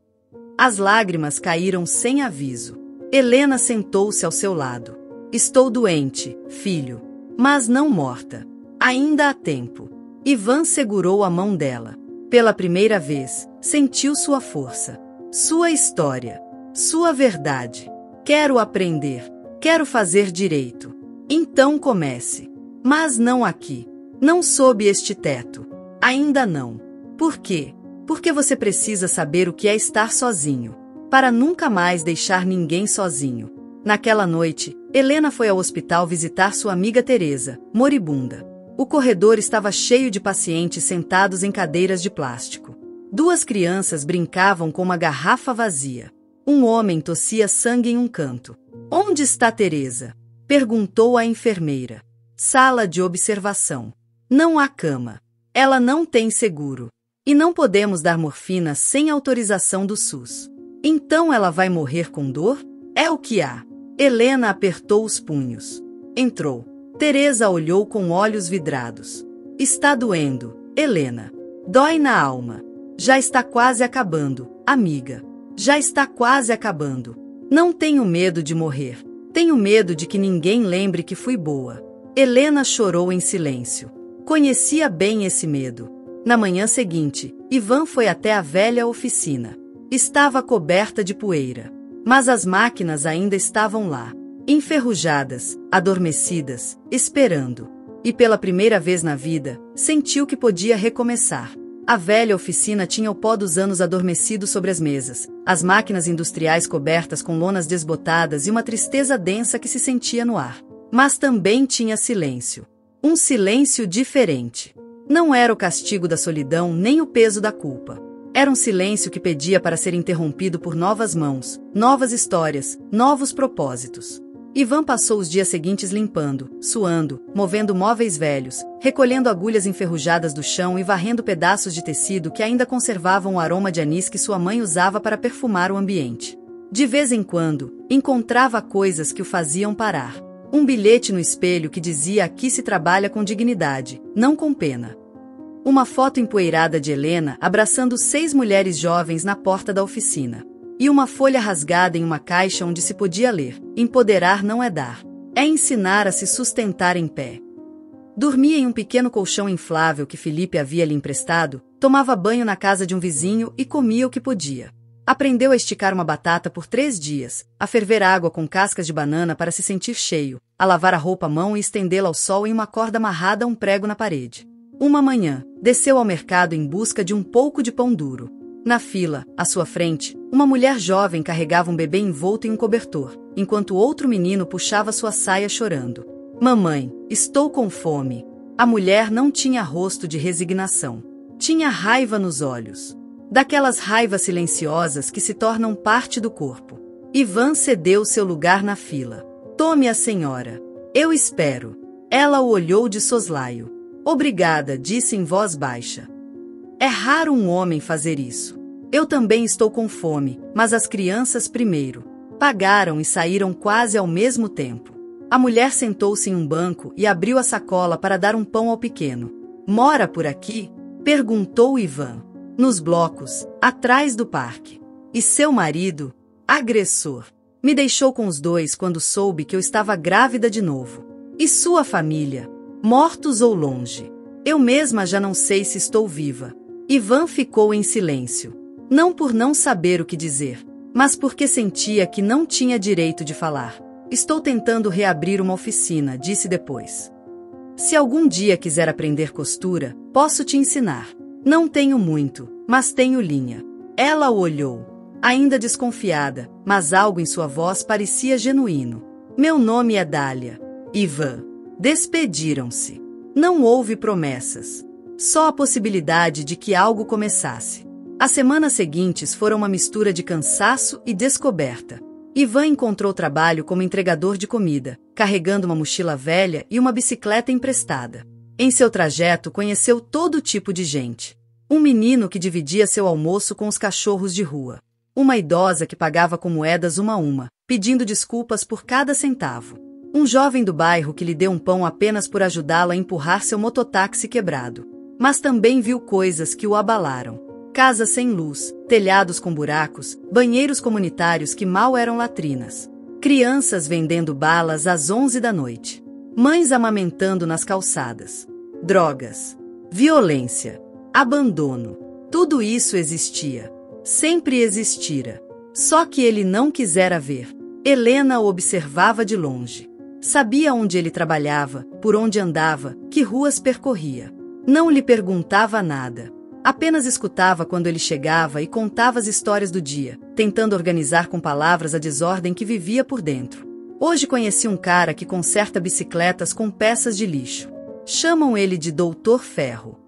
As lágrimas caíram sem aviso. Helena sentou-se ao seu lado. Estou doente, filho. Mas não morta. Ainda há tempo. Ivan segurou a mão dela. Pela primeira vez, sentiu sua força. Sua história. Sua verdade. Quero aprender. Quero fazer direito. Então comece. Mas não aqui. Não sob este teto. Ainda não. Por quê? Porque você precisa saber o que é estar sozinho. Para nunca mais deixar ninguém sozinho. Naquela noite, Helena foi ao hospital visitar sua amiga Teresa, moribunda. O corredor estava cheio de pacientes sentados em cadeiras de plástico. 2 crianças brincavam com uma garrafa vazia. Um homem tossia sangue em um canto. Onde está Teresa? Perguntou a enfermeira. Sala de observação. Não há cama. Ela não tem seguro. E não podemos dar morfina sem autorização do SUS. Então ela vai morrer com dor? É o que há. Helena apertou os punhos. Entrou. Teresa olhou com olhos vidrados. Está doendo, Helena. Dói na alma. Já está quase acabando, amiga. Já está quase acabando. Não tenho medo de morrer. Tenho medo de que ninguém lembre que fui boa. Helena chorou em silêncio. Conhecia bem esse medo. Na manhã seguinte, Ivan foi até a velha oficina. Estava coberta de poeira. Mas as máquinas ainda estavam lá. Enferrujadas, adormecidas, esperando. E pela primeira vez na vida, sentiu que podia recomeçar. A velha oficina tinha o pó dos anos adormecido sobre as mesas, as máquinas industriais cobertas com lonas desbotadas e uma tristeza densa que se sentia no ar. Mas também tinha silêncio. Um silêncio diferente. Não era o castigo da solidão nem o peso da culpa. Era um silêncio que pedia para ser interrompido por novas mãos, novas histórias, novos propósitos. Ivan passou os dias seguintes limpando, suando, movendo móveis velhos, recolhendo agulhas enferrujadas do chão e varrendo pedaços de tecido que ainda conservavam o aroma de anis que sua mãe usava para perfumar o ambiente. De vez em quando, encontrava coisas que o faziam parar. Um bilhete no espelho que dizia: aqui se trabalha com dignidade, não com pena. Uma foto empoeirada de Helena abraçando 6 mulheres jovens na porta da oficina. E uma folha rasgada em uma caixa onde se podia ler: empoderar não é dar, é ensinar a se sustentar em pé. Dormia em um pequeno colchão inflável que Felipe havia lhe emprestado, tomava banho na casa de um vizinho e comia o que podia. Aprendeu a esticar uma batata por 3 dias, a ferver água com cascas de banana para se sentir cheio, a lavar a roupa à mão e estendê-la ao sol em uma corda amarrada a um prego na parede. Uma manhã, desceu ao mercado em busca de um pouco de pão duro. Na fila, à sua frente, uma mulher jovem carregava um bebê envolto em um cobertor, enquanto outro menino puxava sua saia chorando. Mamãe, estou com fome. A mulher não tinha rosto de resignação. Tinha raiva nos olhos. Daquelas raivas silenciosas que se tornam parte do corpo. Ivan cedeu seu lugar na fila. Tome a senhora. Eu espero. Ela o olhou de soslaio. Obrigada, disse em voz baixa. É raro um homem fazer isso. Eu também estou com fome, mas as crianças primeiro. Pagaram e saíram quase ao mesmo tempo. A mulher sentou-se em um banco e abriu a sacola para dar um pão ao pequeno. Mora por aqui? Perguntou Ivan. Nos blocos, atrás do parque. E seu marido? Agressor. Me deixou com os dois quando soube que eu estava grávida de novo. E sua família? Mortos ou longe? Eu mesma já não sei se estou viva. Ivan ficou em silêncio. Não por não saber o que dizer, mas porque sentia que não tinha direito de falar. Estou tentando reabrir uma oficina, disse depois. Se algum dia quiser aprender costura, posso te ensinar. Não tenho muito, mas tenho linha. Ela o olhou, ainda desconfiada, mas algo em sua voz parecia genuíno. Meu nome é Dália. Ivan. Despediram-se. Não houve promessas. Só a possibilidade de que algo começasse. As semanas seguintes foram uma mistura de cansaço e descoberta. Ivan encontrou trabalho como entregador de comida, carregando uma mochila velha e uma bicicleta emprestada. Em seu trajeto, conheceu todo tipo de gente. Um menino que dividia seu almoço com os cachorros de rua. Uma idosa que pagava com moedas uma a uma, pedindo desculpas por cada centavo. Um jovem do bairro que lhe deu um pão apenas por ajudá-la a empurrar seu mototáxi quebrado. Mas também viu coisas que o abalaram. Casas sem luz, telhados com buracos, banheiros comunitários que mal eram latrinas. Crianças vendendo balas às 11 da noite. Mães amamentando nas calçadas. Drogas. Violência. Abandono. Tudo isso existia. Sempre existira. Só que ele não quisera ver. Helena o observava de longe. Sabia onde ele trabalhava, por onde andava, que ruas percorria. Não lhe perguntava nada. Apenas escutava quando ele chegava e contava as histórias do dia, tentando organizar com palavras a desordem que vivia por dentro. Hoje conheci um cara que conserta bicicletas com peças de lixo. Chamam ele de Doutor Ferro.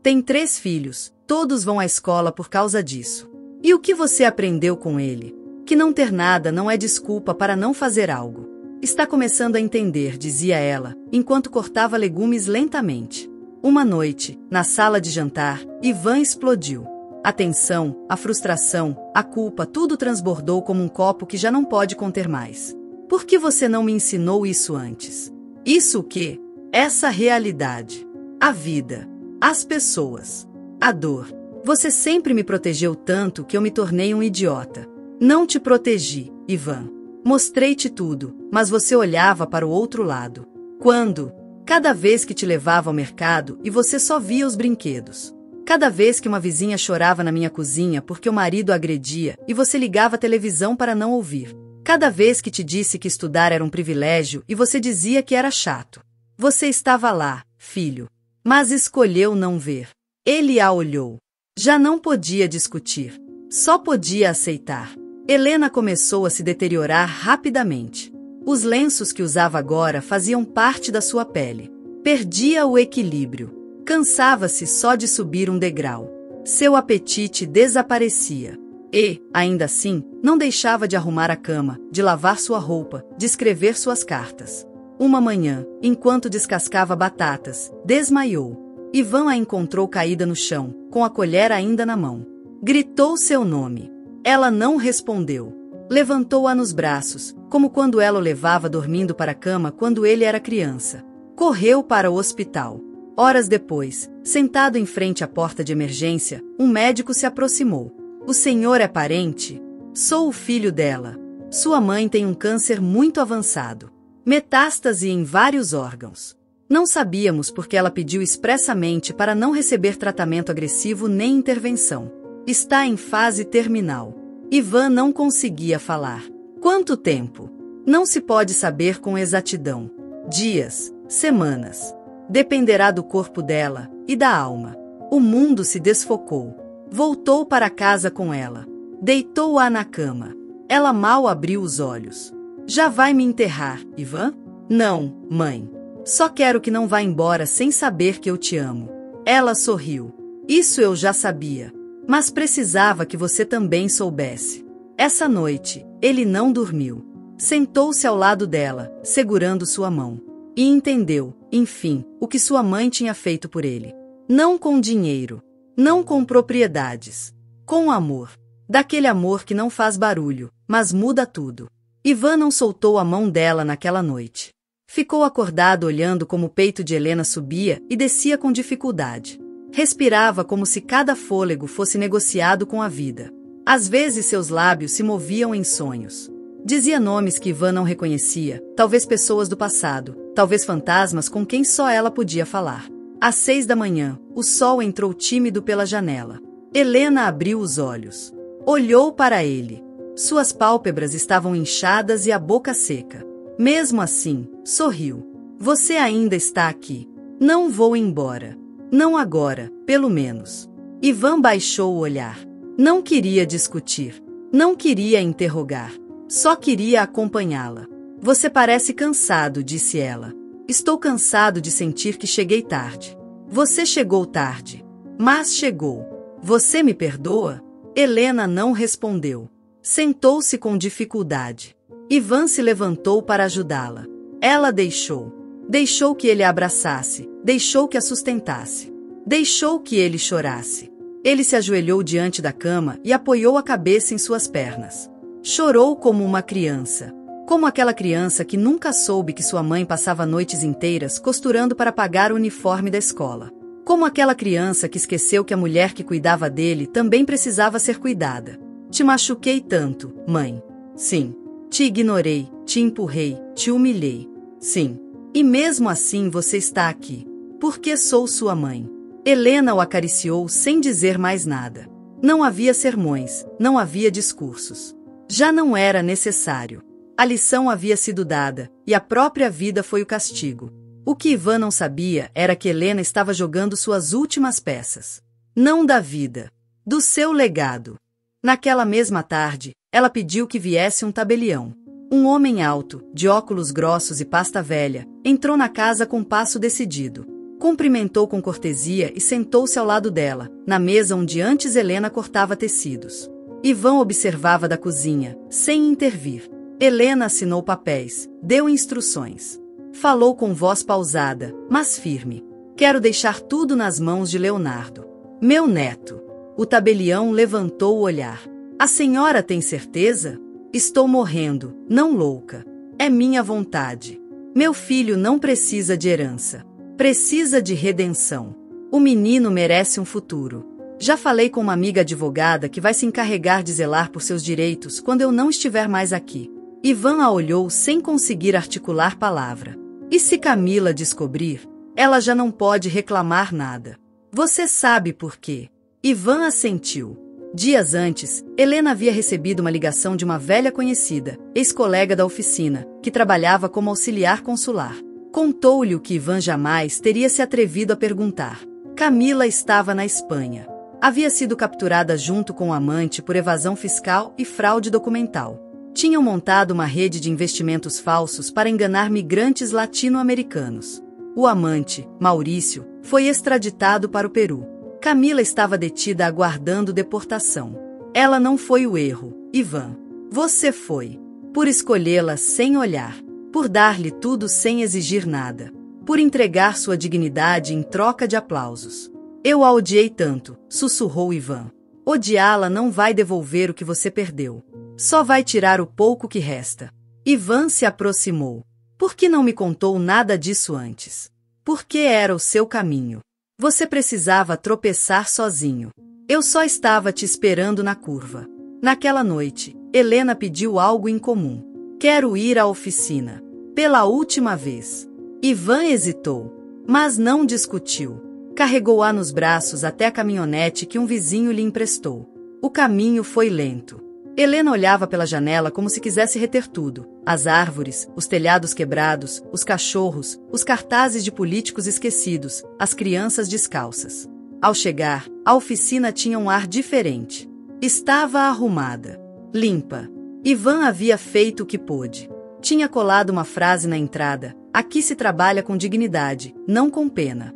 Tem 3 filhos, todos vão à escola por causa disso. E o que você aprendeu com ele? Que não ter nada não é desculpa para não fazer algo. Está começando a entender, dizia ela, enquanto cortava legumes lentamente. Uma noite, na sala de jantar, Ivan explodiu. A tensão, a frustração, a culpa, tudo transbordou como um copo que já não pode conter mais. Por que você não me ensinou isso antes? Isso o quê? Essa realidade. A vida. As pessoas. A dor. Você sempre me protegeu tanto que eu me tornei um idiota. Não te protegi, Ivan. Mostrei-te tudo, mas você olhava para o outro lado. Quando? Cada vez que te levava ao mercado e você só via os brinquedos. Cada vez que uma vizinha chorava na minha cozinha porque o marido a agredia e você ligava a televisão para não ouvir. Cada vez que te disse que estudar era um privilégio e você dizia que era chato. Você estava lá, filho. Mas escolheu não ver. Ele a olhou. Já não podia discutir. Só podia aceitar. Helena começou a se deteriorar rapidamente. Os lenços que usava agora faziam parte da sua pele. Perdia o equilíbrio. Cansava-se só de subir um degrau. Seu apetite desaparecia. E, ainda assim, não deixava de arrumar a cama, de lavar sua roupa, de escrever suas cartas. Uma manhã, enquanto descascava batatas, desmaiou. Ivan a encontrou caída no chão, com a colher ainda na mão. Gritou seu nome. Ela não respondeu. Levantou-a nos braços, como quando ela o levava dormindo para a cama quando ele era criança. Correu para o hospital. Horas depois, sentado em frente à porta de emergência, um médico se aproximou. O senhor é parente? Sou o filho dela. Sua mãe tem um câncer muito avançado. Metástase em vários órgãos. Não sabíamos porque ela pediu expressamente para não receber tratamento agressivo nem intervenção. Está em fase terminal. Ivan não conseguia falar. Quanto tempo? Não se pode saber com exatidão. Dias, semanas. Dependerá do corpo dela e da alma. O mundo se desfocou. Voltou para casa com ela. Deitou-a na cama. Ela mal abriu os olhos. Já vai me enterrar, Ivan? Não, mãe. Só quero que não vá embora sem saber que eu te amo. Ela sorriu. Isso eu já sabia. Mas precisava que você também soubesse. Essa noite, ele não dormiu. Sentou-se ao lado dela, segurando sua mão. E entendeu, enfim, o que sua mãe tinha feito por ele. Não com dinheiro. Não com propriedades. Com amor. Daquele amor que não faz barulho, mas muda tudo. Ivan não soltou a mão dela naquela noite. Ficou acordado olhando como o peito de Helena subia e descia com dificuldade. Respirava como se cada fôlego fosse negociado com a vida. Às vezes seus lábios se moviam em sonhos. Dizia nomes que Ivan não reconhecia, talvez pessoas do passado, talvez fantasmas com quem só ela podia falar. Às 6 da manhã, o sol entrou tímido pela janela. Helena abriu os olhos. Olhou para ele. Suas pálpebras estavam inchadas e a boca seca. Mesmo assim, sorriu. Você ainda está aqui. Não vou embora. Não agora, pelo menos. Ivan baixou o olhar. Não queria discutir. Não queria interrogar. Só queria acompanhá-la. Você parece cansado, disse ela. Estou cansado de sentir que cheguei tarde. Você chegou tarde. Mas chegou. Você me perdoa? Helena não respondeu. Sentou-se com dificuldade. Ivan se levantou para ajudá-la. Ela deixou. Deixou que ele a abraçasse. Deixou que a sustentasse. Deixou que ele chorasse. Ele se ajoelhou diante da cama e apoiou a cabeça em suas pernas. Chorou como uma criança. Como aquela criança que nunca soube que sua mãe passava noites inteiras costurando para pagar o uniforme da escola. Como aquela criança que esqueceu que a mulher que cuidava dele também precisava ser cuidada. Te machuquei tanto, mãe. Sim. Te ignorei, te empurrei, te humilhei. Sim. E mesmo assim você está aqui. Porque sou sua mãe. Helena o acariciou sem dizer mais nada. Não havia sermões, não havia discursos. Já não era necessário. A lição havia sido dada, e a própria vida foi o castigo. O que Ivan não sabia era que Helena estava jogando suas últimas peças. Não da vida. Do seu legado. Naquela mesma tarde, ela pediu que viesse um tabelião. Um homem alto, de óculos grossos e pasta velha, entrou na casa com passo decidido. Cumprimentou com cortesia e sentou-se ao lado dela, na mesa onde antes Helena cortava tecidos. Ivan observava da cozinha, sem intervir. Helena assinou papéis, deu instruções. Falou com voz pausada, mas firme. Quero deixar tudo nas mãos de Leonardo. Meu neto. O tabelião levantou o olhar. A senhora tem certeza? Estou morrendo, não louca. É minha vontade. Meu filho não precisa de herança. Precisa de redenção. O menino merece um futuro. Já falei com uma amiga advogada que vai se encarregar de zelar por seus direitos quando eu não estiver mais aqui. Ivan a olhou sem conseguir articular palavra. E se Camila descobrir, ela já não pode reclamar nada. Você sabe por quê? Ivan assentiu. Dias antes, Helena havia recebido uma ligação de uma velha conhecida, ex-colega da oficina, que trabalhava como auxiliar consular. Contou-lhe o que Ivan jamais teria se atrevido a perguntar. Camila estava na Espanha. Havia sido capturada junto com o amante por evasão fiscal e fraude documental. Tinham montado uma rede de investimentos falsos para enganar migrantes latino-americanos. O amante, Maurício, foi extraditado para o Peru. Camila estava detida aguardando deportação. Ela não foi o erro, Ivan. Você foi. Por escolhê-la sem olhar. Por dar-lhe tudo sem exigir nada. Por entregar sua dignidade em troca de aplausos. Eu a odiei tanto, sussurrou Ivan. Odiá-la não vai devolver o que você perdeu. Só vai tirar o pouco que resta. Ivan se aproximou. Por que não me contou nada disso antes? Porque era o seu caminho. Você precisava tropeçar sozinho. Eu só estava te esperando na curva. Naquela noite, Helena pediu algo incomum. Quero ir à oficina. Pela última vez. Ivan hesitou, mas não discutiu. Carregou-a nos braços até a caminhonete que um vizinho lhe emprestou. O caminho foi lento. Helena olhava pela janela como se quisesse reter tudo. As árvores, os telhados quebrados, os cachorros, os cartazes de políticos esquecidos, as crianças descalças. Ao chegar, a oficina tinha um ar diferente. Estava arrumada. Limpa. Ivan havia feito o que pôde. Tinha colado uma frase na entrada. Aqui se trabalha com dignidade, não com pena.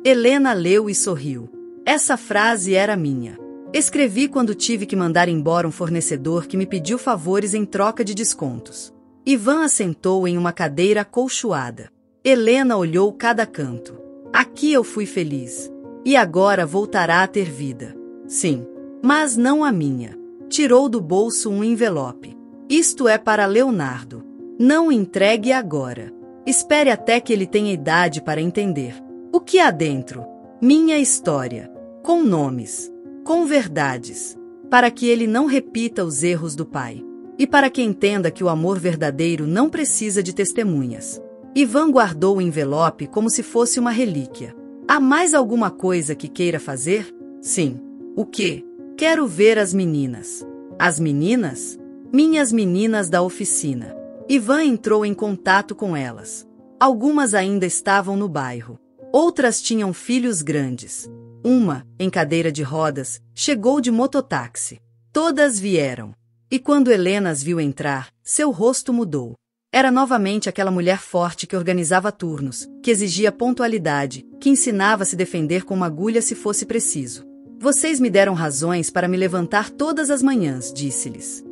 Helena leu e sorriu. Essa frase era minha. Escrevi quando tive que mandar embora um fornecedor que me pediu favores em troca de descontos. Ivan assentou em uma cadeira acolchoada. Helena olhou cada canto. Aqui eu fui feliz. E agora voltará a ter vida. Sim, mas não a minha. Tirou do bolso um envelope. Isto é para Leonardo. Não entregue agora. Espere até que ele tenha idade para entender. O que há dentro? Minha história. Com nomes. Com verdades. Para que ele não repita os erros do pai. E para que entenda que o amor verdadeiro não precisa de testemunhas. Ivan guardou o envelope como se fosse uma relíquia. Há mais alguma coisa que queira fazer? Sim. O quê? Quero ver as meninas. As meninas? Minhas meninas da oficina. Ivan entrou em contato com elas. Algumas ainda estavam no bairro. Outras tinham filhos grandes. Uma, em cadeira de rodas, chegou de mototáxi. Todas vieram. E quando Helena as viu entrar, seu rosto mudou. Era novamente aquela mulher forte que organizava turnos, que exigia pontualidade, que ensinava a se defender com uma agulha se fosse preciso. Vocês me deram razões para me levantar todas as manhãs, disse-lhes.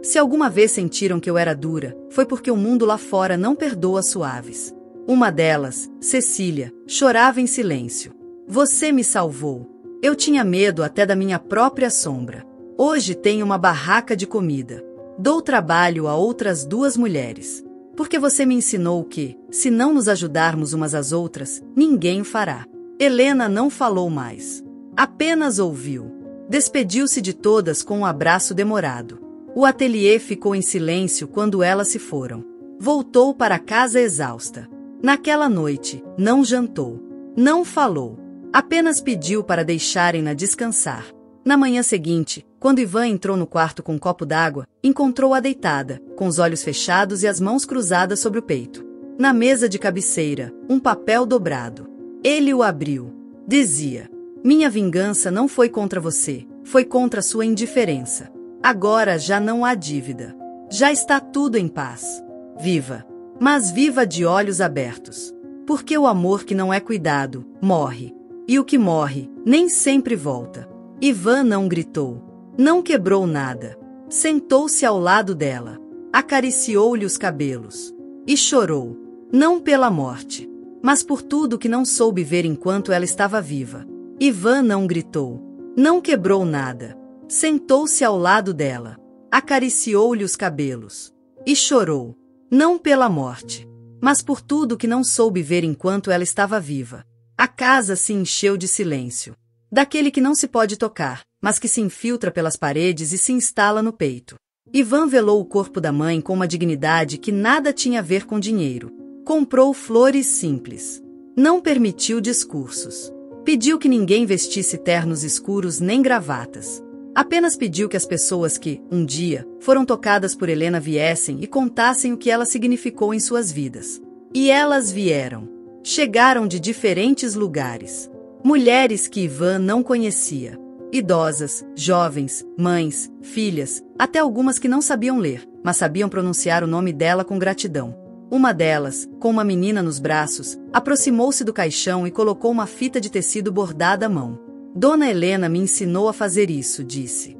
Se alguma vez sentiram que eu era dura, foi porque o mundo lá fora não perdoa suaves. Uma delas, Cecília, chorava em silêncio. Você me salvou. Eu tinha medo até da minha própria sombra. Hoje tenho uma barraca de comida. Dou trabalho a outras 2 mulheres. Porque você me ensinou que, se não nos ajudarmos umas às outras, ninguém fará. Helena não falou mais. Apenas ouviu. Despediu-se de todas com um abraço demorado. O ateliê ficou em silêncio quando elas se foram. Voltou para casa exausta. Naquela noite, não jantou. Não falou. Apenas pediu para deixarem-na descansar. Na manhã seguinte, quando Ivan entrou no quarto com um copo d'água, encontrou-a deitada, com os olhos fechados e as mãos cruzadas sobre o peito. Na mesa de cabeceira, um papel dobrado. Ele o abriu. Dizia: minha vingança não foi contra você, foi contra sua indiferença. Agora já não há dívida. Já está tudo em paz. Viva. Mas viva de olhos abertos. Porque o amor que não é cuidado, morre. E o que morre, nem sempre volta. Ivan não gritou. Não quebrou nada. Sentou-se ao lado dela. Acariciou-lhe os cabelos. E chorou. Não pela morte, mas por tudo que não soube ver enquanto ela estava viva. Ivan não gritou. Não quebrou nada. Sentou-se ao lado dela. Acariciou-lhe os cabelos. E chorou. Não pela morte, mas por tudo que não soube ver enquanto ela estava viva. A casa se encheu de silêncio. Daquele que não se pode tocar, mas que se infiltra pelas paredes e se instala no peito. Ivan velou o corpo da mãe com uma dignidade que nada tinha a ver com dinheiro. Comprou flores simples. Não permitiu discursos. Pediu que ninguém vestisse ternos escuros nem gravatas. Apenas pediu que as pessoas que, um dia, foram tocadas por Helena viessem e contassem o que ela significou em suas vidas. E elas vieram. Chegaram de diferentes lugares. Mulheres que Ivan não conhecia. Idosas, jovens, mães, filhas, até algumas que não sabiam ler, mas sabiam pronunciar o nome dela com gratidão. Uma delas, com uma menina nos braços, aproximou-se do caixão e colocou uma fita de tecido bordada à mão. Dona Helena me ensinou a fazer isso, disse.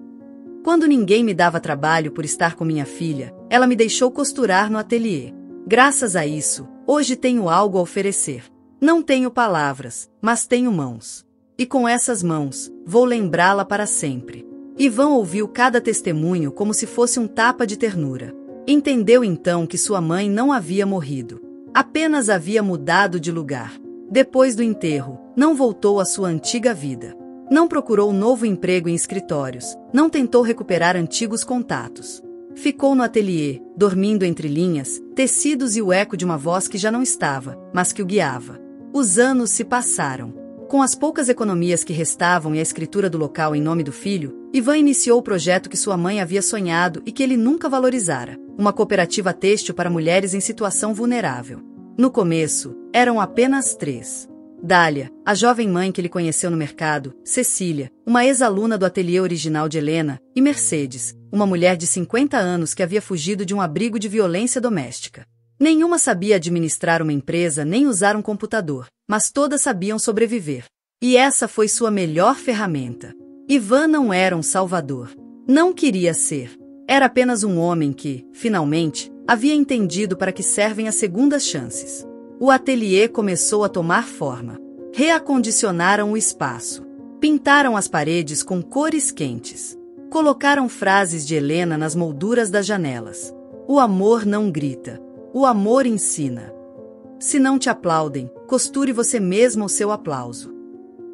Quando ninguém me dava trabalho por estar com minha filha, ela me deixou costurar no ateliê. Graças a isso, hoje tenho algo a oferecer. Não tenho palavras, mas tenho mãos. E com essas mãos, vou lembrá-la para sempre. Ivan ouviu cada testemunho como se fosse um tapa de ternura. Entendeu então que sua mãe não havia morrido. Apenas havia mudado de lugar. Depois do enterro, não voltou à sua antiga vida. Não procurou novo emprego em escritórios, não tentou recuperar antigos contatos. Ficou no ateliê, dormindo entre linhas, tecidos e o eco de uma voz que já não estava, mas que o guiava. Os anos se passaram. Com as poucas economias que restavam e a escritura do local em nome do filho, Ivan iniciou o projeto que sua mãe havia sonhado e que ele nunca valorizara, uma cooperativa têxtil para mulheres em situação vulnerável. No começo, eram apenas 3. Dália, a jovem mãe que ele conheceu no mercado, Cecília, uma ex-aluna do ateliê original de Helena, e Mercedes, uma mulher de 50 anos que havia fugido de um abrigo de violência doméstica. Nenhuma sabia administrar uma empresa nem usar um computador, mas todas sabiam sobreviver. E essa foi sua melhor ferramenta. Ivan não era um salvador. Não queria ser. Era apenas um homem que, finalmente, havia entendido para que servem as segundas chances. O ateliê começou a tomar forma. Reacondicionaram o espaço. Pintaram as paredes com cores quentes. Colocaram frases de Helena nas molduras das janelas. O amor não grita. O amor ensina. Se não te aplaudem, costure você mesmo o seu aplauso.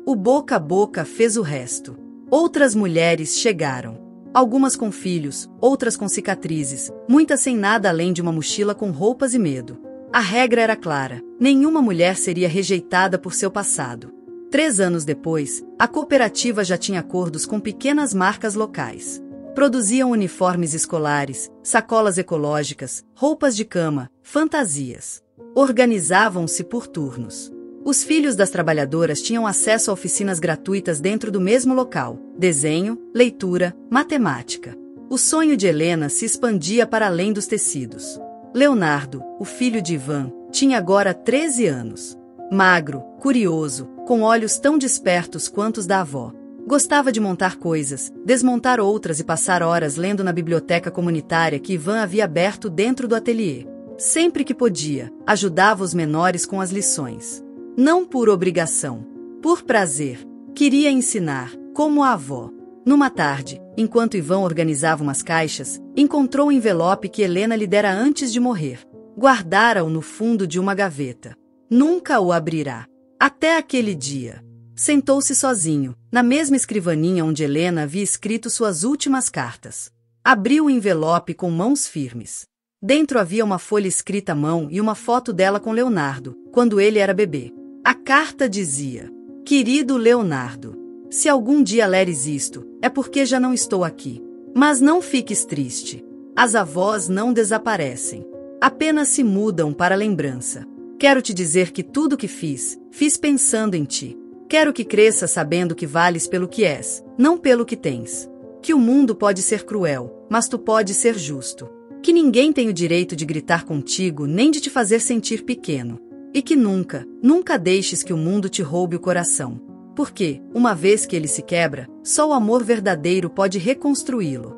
O boca a boca fez o resto. Outras mulheres chegaram. Algumas com filhos, outras com cicatrizes, muitas sem nada além de uma mochila com roupas e medo. A regra era clara: nenhuma mulher seria rejeitada por seu passado. 3 anos depois, a cooperativa já tinha acordos com pequenas marcas locais. Produziam uniformes escolares, sacolas ecológicas, roupas de cama, fantasias. Organizavam-se por turnos. Os filhos das trabalhadoras tinham acesso a oficinas gratuitas dentro do mesmo local: desenho, leitura, matemática. O sonho de Helena se expandia para além dos tecidos. Leonardo, o filho de Ivan, tinha agora 13 anos. Magro, curioso, com olhos tão despertos quanto os da avó. Gostava de montar coisas, desmontar outras e passar horas lendo na biblioteca comunitária que Ivan havia aberto dentro do ateliê. Sempre que podia, ajudava os menores com as lições. Não por obrigação, por prazer. Queria ensinar, como a avó. Numa tarde, enquanto Ivan organizava umas caixas, encontrou o envelope que Helena lhe dera antes de morrer. Guardara-o no fundo de uma gaveta. Nunca o abrirá. Até aquele dia. Sentou-se sozinho, na mesma escrivaninha onde Helena havia escrito suas últimas cartas. Abriu o envelope com mãos firmes. Dentro havia uma folha escrita à mão e uma foto dela com Leonardo, quando ele era bebê. A carta dizia: Querido Leonardo, se algum dia leres isto, é porque já não estou aqui. Mas não fiques triste. As avós não desaparecem. Apenas se mudam para a lembrança. Quero te dizer que tudo o que fiz pensando em ti. Quero que cresça sabendo que vales pelo que és, não pelo que tens. Que o mundo pode ser cruel, mas tu podes ser justo. Que ninguém tem o direito de gritar contigo nem de te fazer sentir pequeno. E que nunca, nunca deixes que o mundo te roube o coração. Porque, uma vez que ele se quebra, só o amor verdadeiro pode reconstruí-lo.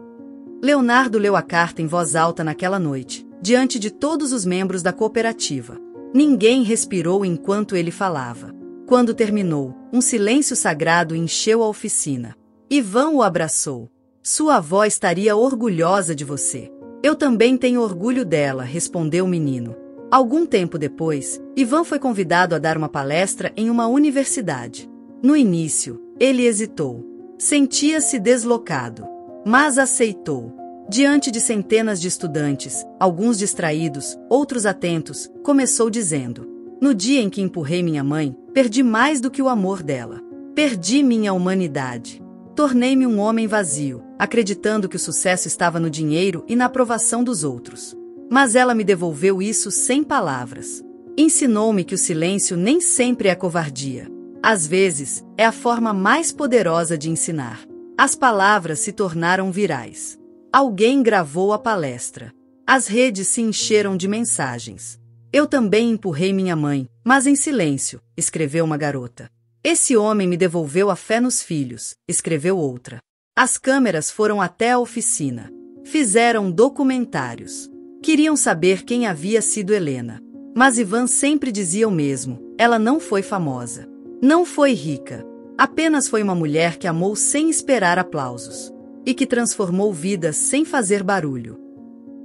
Leonardo leu a carta em voz alta naquela noite, diante de todos os membros da cooperativa. Ninguém respirou enquanto ele falava. Quando terminou, um silêncio sagrado encheu a oficina. Ivan o abraçou. Sua avó estaria orgulhosa de você. Eu também tenho orgulho dela, respondeu o menino. Algum tempo depois, Ivan foi convidado a dar uma palestra em uma universidade. No início, ele hesitou. Sentia-se deslocado. Mas aceitou. Diante de centenas de estudantes, alguns distraídos, outros atentos, começou dizendo: No dia em que empurrei minha mãe, perdi mais do que o amor dela. Perdi minha humanidade. Tornei-me um homem vazio, acreditando que o sucesso estava no dinheiro e na aprovação dos outros. Mas ela me devolveu isso sem palavras. Ensinou-me que o silêncio nem sempre é covardia. Às vezes, é a forma mais poderosa de ensinar. As palavras se tornaram virais. Alguém gravou a palestra. As redes se encheram de mensagens. Eu também empurrei minha mãe, mas em silêncio, escreveu uma garota. Esse homem me devolveu a fé nos filhos, escreveu outra. As câmeras foram até a oficina. Fizeram documentários. Queriam saber quem havia sido Helena. Mas Ivan sempre dizia o mesmo: ela não foi famosa. Não foi rica. Apenas foi uma mulher que amou sem esperar aplausos. E que transformou vidas sem fazer barulho.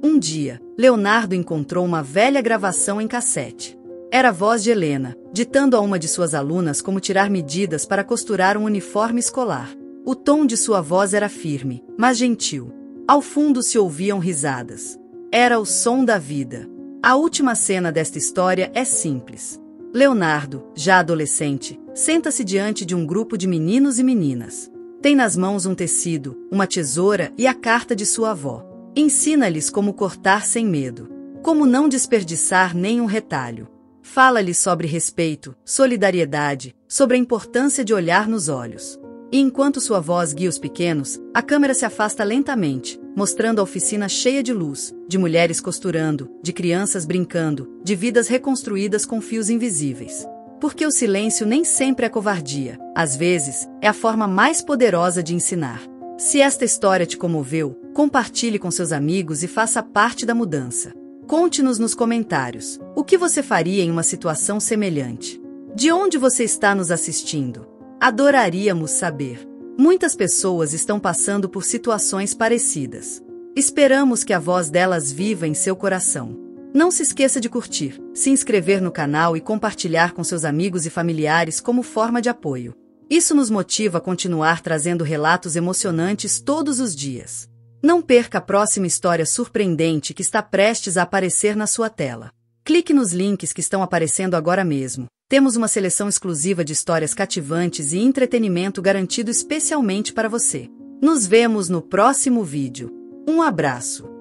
Um dia, Leonardo encontrou uma velha gravação em cassete. Era a voz de Helena, ditando a uma de suas alunas como tirar medidas para costurar um uniforme escolar. O tom de sua voz era firme, mas gentil. Ao fundo se ouviam risadas. Era o som da vida. A última cena desta história é simples. Leonardo, já adolescente, senta-se diante de um grupo de meninos e meninas. Tem nas mãos um tecido, uma tesoura e a carta de sua avó. Ensina-lhes como cortar sem medo. Como não desperdiçar nenhum retalho. Fala-lhes sobre respeito, solidariedade, sobre a importância de olhar nos olhos. E enquanto sua voz guia os pequenos, a câmera se afasta lentamente, mostrando a oficina cheia de luz, de mulheres costurando, de crianças brincando, de vidas reconstruídas com fios invisíveis. Porque o silêncio nem sempre é covardia. Às vezes, é a forma mais poderosa de ensinar. Se esta história te comoveu, compartilhe com seus amigos e faça parte da mudança. Conte-nos nos comentários o que você faria em uma situação semelhante. De onde você está nos assistindo? Adoraríamos saber. Muitas pessoas estão passando por situações parecidas. Esperamos que a voz delas viva em seu coração. Não se esqueça de curtir, se inscrever no canal e compartilhar com seus amigos e familiares como forma de apoio. Isso nos motiva a continuar trazendo relatos emocionantes todos os dias. Não perca a próxima história surpreendente que está prestes a aparecer na sua tela. Clique nos links que estão aparecendo agora mesmo. Temos uma seleção exclusiva de histórias cativantes e entretenimento garantido especialmente para você. Nos vemos no próximo vídeo. Um abraço!